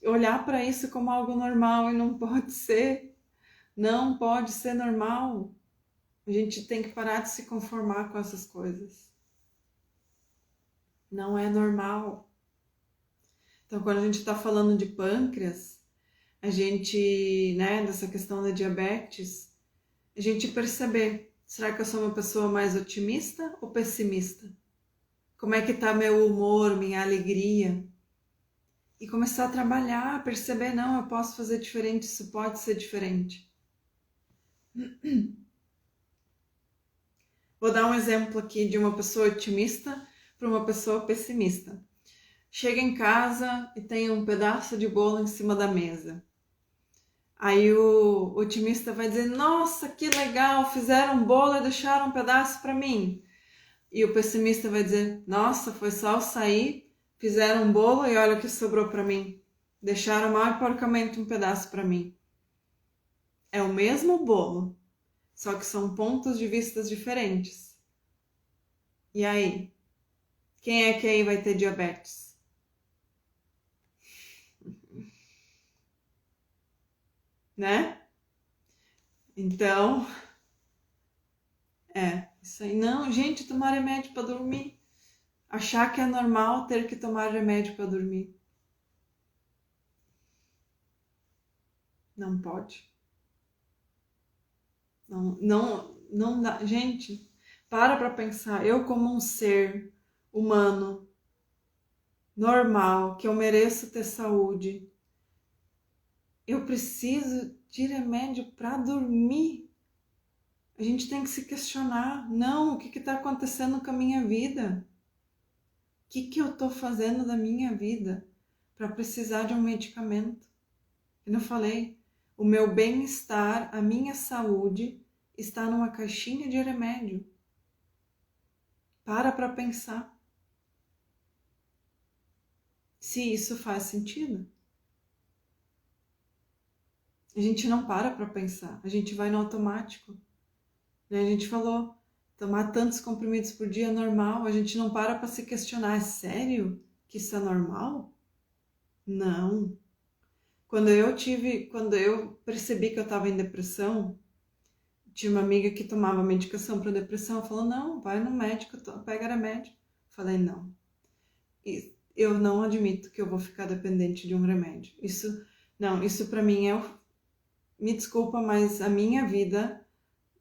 olhar para isso como algo normal e não pode ser normal. A gente tem que parar de se conformar com essas coisas. Não é normal. Então, quando a gente está falando de pâncreas, a gente, né, dessa questão da diabetes, a gente perceber, será que eu sou uma pessoa mais otimista ou pessimista? Como é que tá meu humor, minha alegria? E começar a trabalhar, perceber, não, eu posso fazer diferente, isso pode ser diferente. Vou dar um exemplo aqui de uma pessoa otimista para uma pessoa pessimista. Chega em casa e tem um pedaço de bolo em cima da mesa. Aí o otimista vai dizer, nossa, que legal, fizeram um bolo e deixaram um pedaço para mim. E o pessimista vai dizer, nossa, foi só eu sair, fizeram um bolo e olha o que sobrou para mim. Deixaram mal e porcamente um pedaço para mim. É o mesmo bolo, só que são pontos de vista diferentes. E aí? Quem é que aí vai ter diabetes? Né? Então, isso aí. Não, gente, tomar remédio para dormir. Achar que é normal ter que tomar remédio para dormir. Não pode. Não, não, não dá. Gente, para pensar. Eu como um ser humano, normal, que eu mereço ter saúde, eu preciso de remédio para dormir. A gente tem que se questionar. Não, o que está acontecendo com a minha vida? O que eu estou fazendo da minha vida para precisar de um medicamento? Eu não falei. O meu bem-estar, a minha saúde está numa caixinha de remédio. Para pensar se isso faz sentido. A gente não para pensar, a gente vai no automático. A gente falou, tomar tantos comprimidos por dia é normal, a gente não para se questionar, é sério que isso é normal? Não. Quando eu percebi que eu estava em depressão, tinha uma amiga que tomava medicação para depressão, falou, não, vai no médico, pega remédio. Falei, não. Eu não admito que eu vou ficar dependente de um remédio. Isso para mim me desculpa, mas a minha vida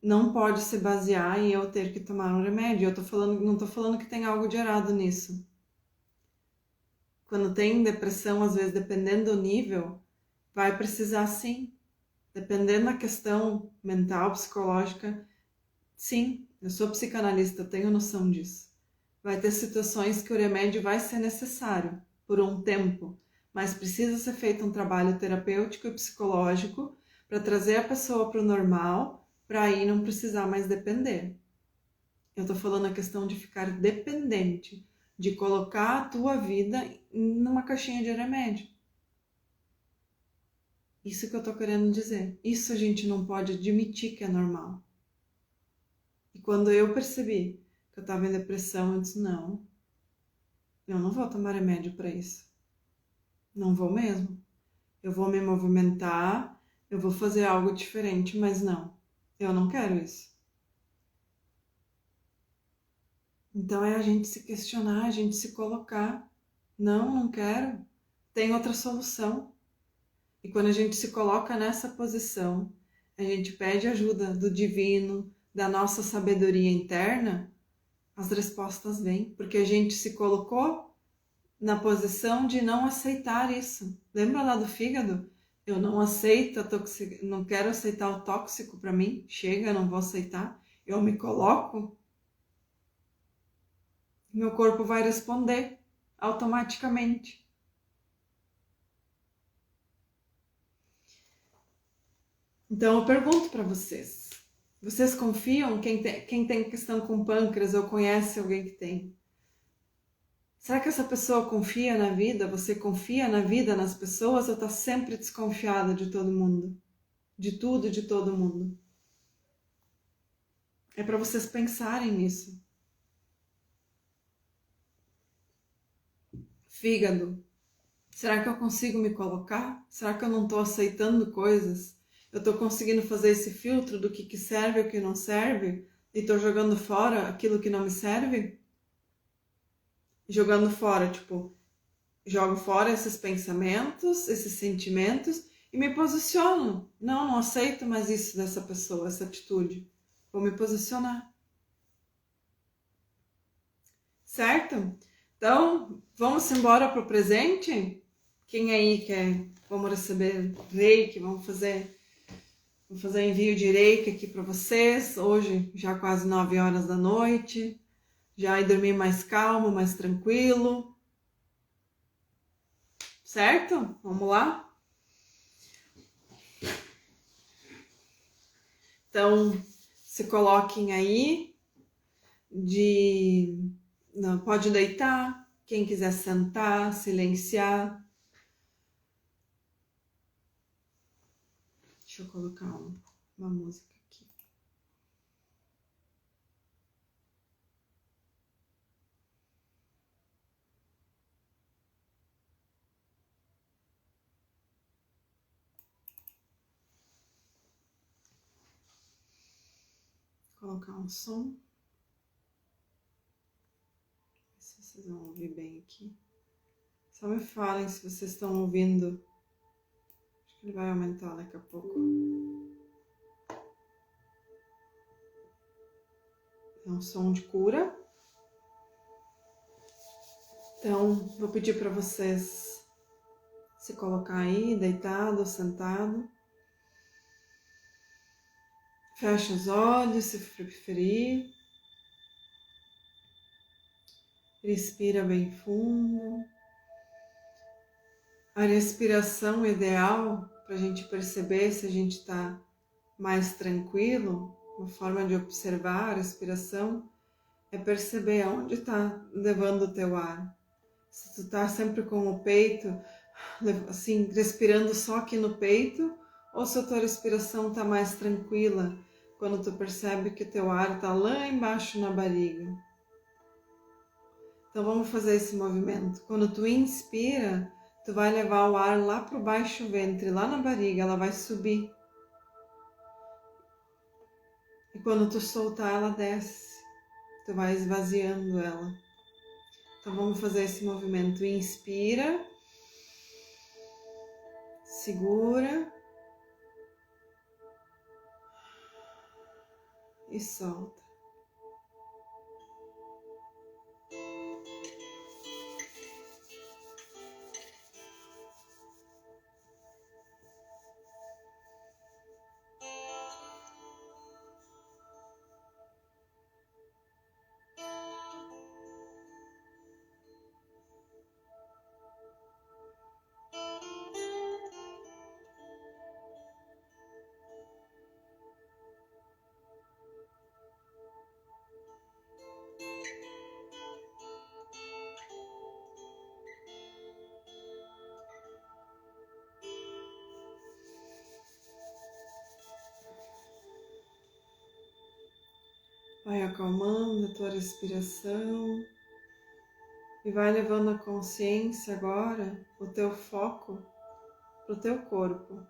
não pode se basear em eu ter que tomar um remédio. Não tô falando que tem algo de errado nisso. Quando tem depressão, às vezes, dependendo do nível, vai precisar sim. Dependendo da questão mental, psicológica, sim, eu sou psicanalista, eu tenho noção disso. Vai ter situações que o remédio vai ser necessário por um tempo, mas precisa ser feito um trabalho terapêutico e psicológico para trazer a pessoa para o normal, para aí não precisar mais depender. Eu tô falando a questão de ficar dependente, de colocar a tua vida numa caixinha de remédio. Isso que eu tô querendo dizer. Isso a gente não pode admitir que é normal. E quando eu percebi que eu tava em depressão, eu disse, não, eu não vou tomar remédio para isso. Não vou mesmo. Eu vou me movimentar, eu vou fazer algo diferente, mas não, eu não quero isso. Então é a gente se questionar, a gente se colocar. Não quero. Tem outra solução. E quando a gente se coloca nessa posição, a gente pede ajuda do divino, da nossa sabedoria interna, as respostas vêm, porque a gente se colocou na posição de não aceitar isso. Lembra lá do fígado? Eu não aceito não quero aceitar o tóxico para mim. Chega, eu não vou aceitar. Eu me coloco, meu corpo vai responder automaticamente. Então eu pergunto para vocês. Vocês confiam? Quem tem questão com pâncreas ou conhece alguém que tem? Será que essa pessoa confia na vida? Você confia na vida, nas pessoas, ou está sempre desconfiada de todo mundo? De tudo e de todo mundo? É para vocês pensarem nisso. Fígado. Será que eu consigo me colocar? Será que eu não estou aceitando coisas eu tô conseguindo fazer esse filtro do que serve e o que não serve, e tô jogando fora aquilo que não me serve? Jogando fora, tipo, jogo fora esses pensamentos, esses sentimentos e me posiciono. Não, não aceito mais isso dessa pessoa, essa atitude. Vou me posicionar. Certo? Então, vamos embora pro presente? Quem aí quer? Vamos receber reiki, vamos fazer envio de reiki aqui para vocês. Hoje, já quase 9 horas da noite. Já ir dormir mais calmo, mais tranquilo. Certo? Vamos lá? Então, se coloquem aí Não, pode deitar. Quem quiser sentar, silenciar. Deixa eu colocar uma música aqui. Colocar um som. Não sei se vocês vão ouvir bem aqui. Só me falem se vocês estão ouvindo. Acho que ele vai aumentar daqui a pouco. É um som de cura. Então, vou pedir para vocês se colocar aí, deitado ou sentado. Fecha os olhos, se preferir. Respira bem fundo. A respiração ideal para a gente perceber se a gente está mais tranquilo, uma forma de observar a respiração é perceber aonde está levando o teu ar. Se tu está sempre com o peito, assim, respirando só aqui no peito, ou se a tua respiração está mais tranquila, quando tu percebe que o teu ar está lá embaixo na barriga. Então vamos fazer esse movimento. Quando tu inspira, tu vai levar o ar lá para o baixo ventre, lá na barriga, ela vai subir. E quando tu soltar, ela desce. Tu vai esvaziando ela. Então vamos fazer esse movimento. Inspira. Segura. E solta. Vai acalmando a tua respiração e vai levando a consciência agora, o teu foco, para o teu corpo.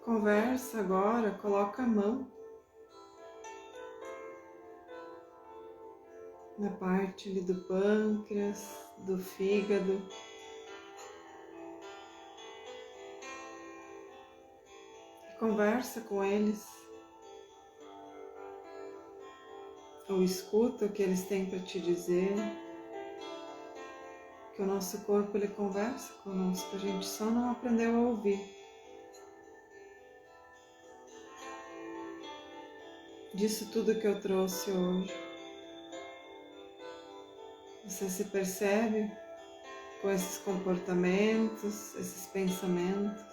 Conversa agora, coloca a mão na parte ali do pâncreas, do fígado. Conversa com eles. Ou escuta o que eles têm para te dizer. que o nosso corpo ele conversa conosco, a gente só não aprendeu a ouvir. Disso tudo que eu trouxe hoje, você se percebe com esses comportamentos, esses pensamentos?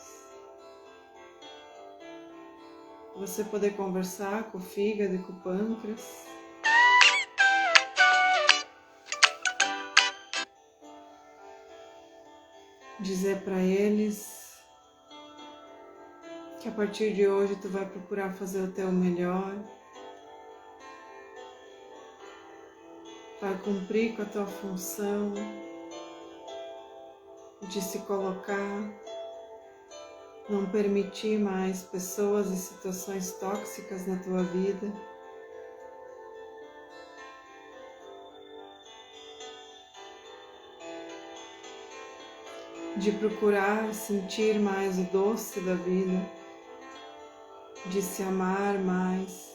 Você poder conversar com o fígado e com o pâncreas. Dizer para eles que a partir de hoje tu vai procurar fazer o teu melhor, vai cumprir com a tua função de se colocar, não permitir mais pessoas e situações tóxicas na tua vida. De procurar sentir mais o doce da vida, de se amar mais,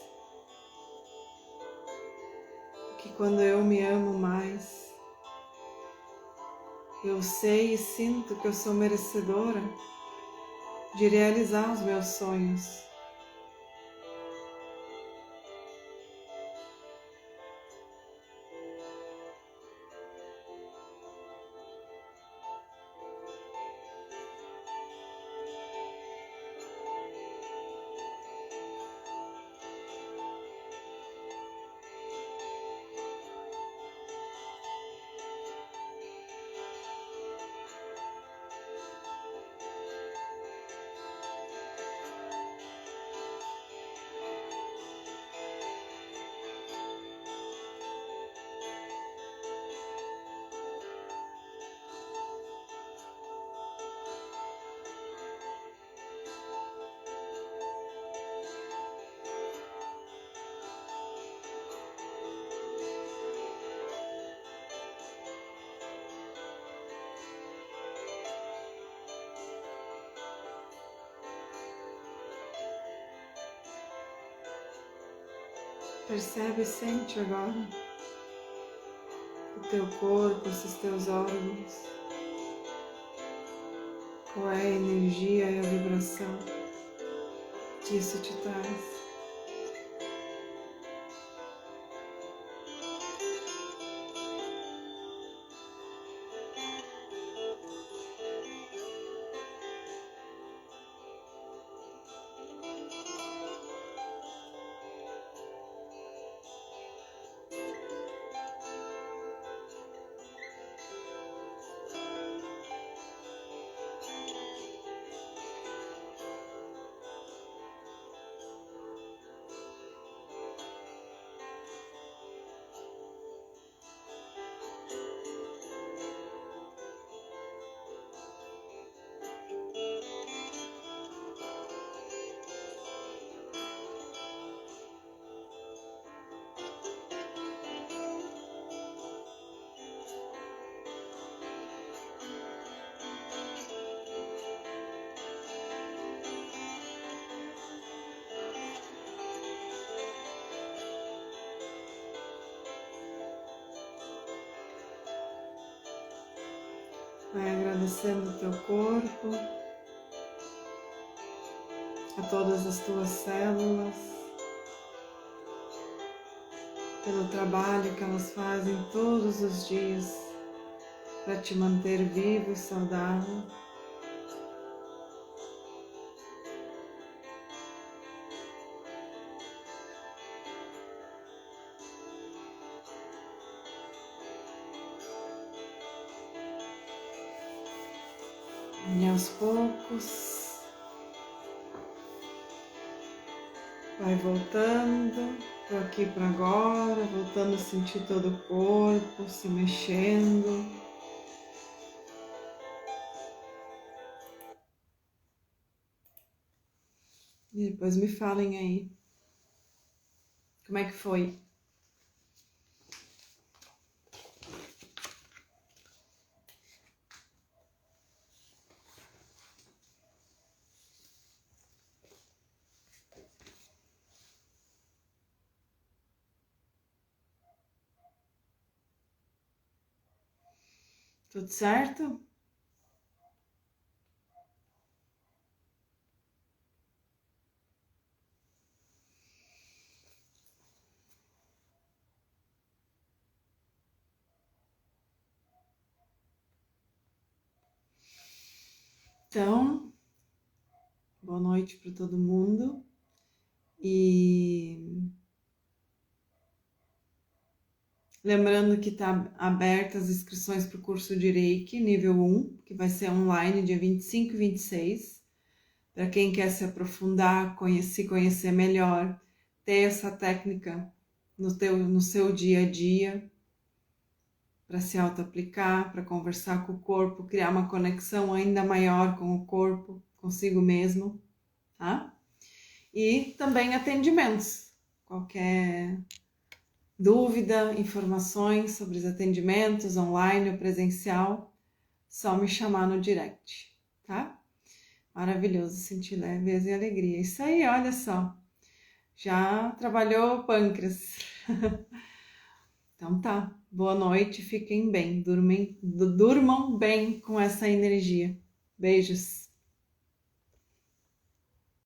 que quando eu me amo mais, eu sei e sinto que eu sou merecedora de realizar os meus sonhos. Percebe e sente agora o teu corpo, esses teus órgãos, qual é a energia e a vibração que isso te traz. Vai agradecendo o teu corpo, a todas as tuas células, pelo trabalho que elas fazem todos os dias para te manter vivo e saudável. E aos poucos vai voltando para aqui, para agora, voltando a sentir todo o corpo se mexendo. E depois me falem aí como é que foi. Tudo certo? Então, boa noite para todo mundo. E lembrando que está aberta as inscrições para o curso de Reiki, nível 1, que vai ser online dia 25 e 26. Para quem quer se aprofundar, conhecer melhor, ter essa técnica no seu dia a dia, para se auto-aplicar, para conversar com o corpo, criar uma conexão ainda maior com o corpo, consigo mesmo, tá? E também atendimentos. Qualquer dúvida, informações sobre os atendimentos online ou presencial, só me chamar no direct, tá? Maravilhoso, sentir leveza e alegria. Isso aí, olha só. Já trabalhou pâncreas. Então tá. Boa noite, fiquem bem. Durmam bem com essa energia. Beijos.